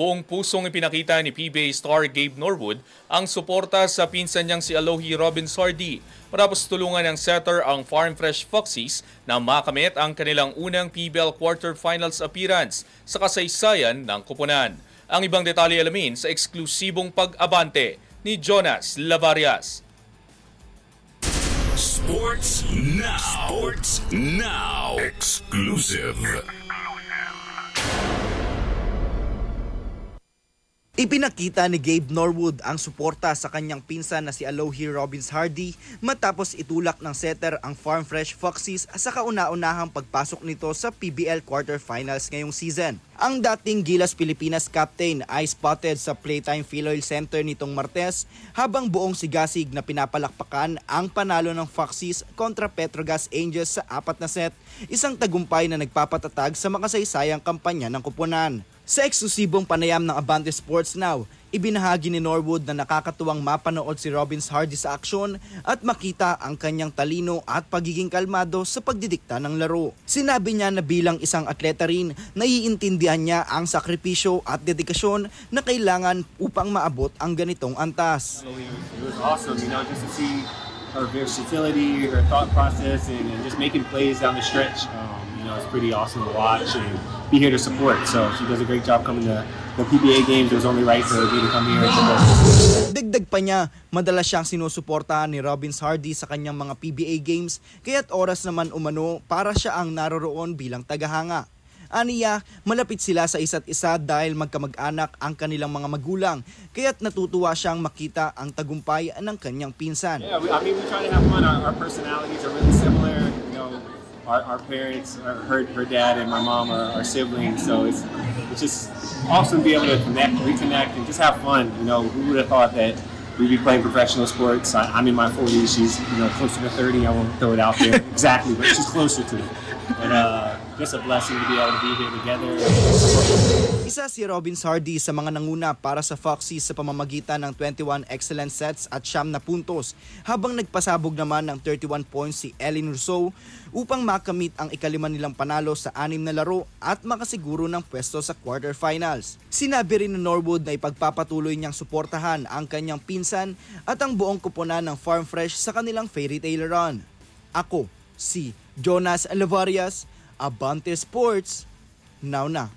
Buong pusong ipinakita ni PBA star Gabe Norwood ang suporta sa pinsan niyang si Alohi Robbins Hardy matapos tulungan ng setter ang Farm Fresh Foxies na makamit ang kanilang unang PBL quarterfinals appearance sa kasaysayan ng koponan. Ang ibang detalye alamin sa eksklusibong pag-abante ni Jonas Lavarias. Sports Now. Sports Now. Exclusive. Ipinakita ni Gabe Norwood ang suporta sa kanyang pinsan na si Alohi Robbins Hardy matapos itulak ng setter ang Farm Fresh Foxies sa kauna-unahang pagpasok nito sa PBL quarterfinals ngayong season. Ang dating Gilas Pilipinas captain ay spotted sa Playtime Philoil Center nitong Martes habang buong sigasig na pinapalakpakan ang panalo ng Foxies kontra Petrogas Angels sa 4 na set, isang tagumpay na nagpapatatag sa makasaysayang kampanya ng koponan. Sa eksklusibong panayam ng Abante Sports Now, ibinahagi ni Norwood na nakakatuwang mapanood si Robbins Hardy sa aksyon at makita ang kanyang talino at pagiging kalmado sa pagdidikta ng laro. Sinabi niya na bilang isang atleta rin, naiintindihan niya ang sakripisyo at dedikasyon na kailangan upang maabot ang ganitong antas. It was awesome, just to see her versatility, her thought process, and just making plays down the stretch. It's pretty awesome to watch and be here to support. So she does a great job coming to the PBA games. It was only right for me to come here and support. Dagdag pa niya, madalas siyang sinusuportahan ni Robbins Hardy sa kanyang mga PBA games, kaya't oras naman umano para siya ang naroroon bilang tagahanga. Aniya, malapit sila sa isa't isa dahil magkamag-anak ang kanilang mga magulang, kaya't natutuwa siyang makita ang tagumpay ng kanyang pinsan. Yeah, we try to have fun. Our personalities are really similar. Our parents, her dad and my mom are siblings, so it's just awesome to be able to connect, reconnect, and just have fun. Who would have thought that we'd be playing professional sports? I'm in my 40s, she's closer to 30. I won't throw it out there exactly, but she's closer to it. But just a blessing to be able to be here together. Isa si Robbins Hardy sa mga nanguna para sa Foxies sa pamamagitan ng 21 excellent sets at 9 na puntos, habang nagpasabog naman ng 31 points si Ellen Rousseau upang makamit ang ikalima nilang panalo sa 6 na laro at makasiguro ng pwesto sa quarterfinals. Sinabi rin ni Norwood na ipagpapatuloy niyang suportahan ang kanyang pinsan at ang buong koponan ng Farm Fresh sa kanilang fairy tale run. Ako, si Jonas Lavarias, Abante Sports, Now na.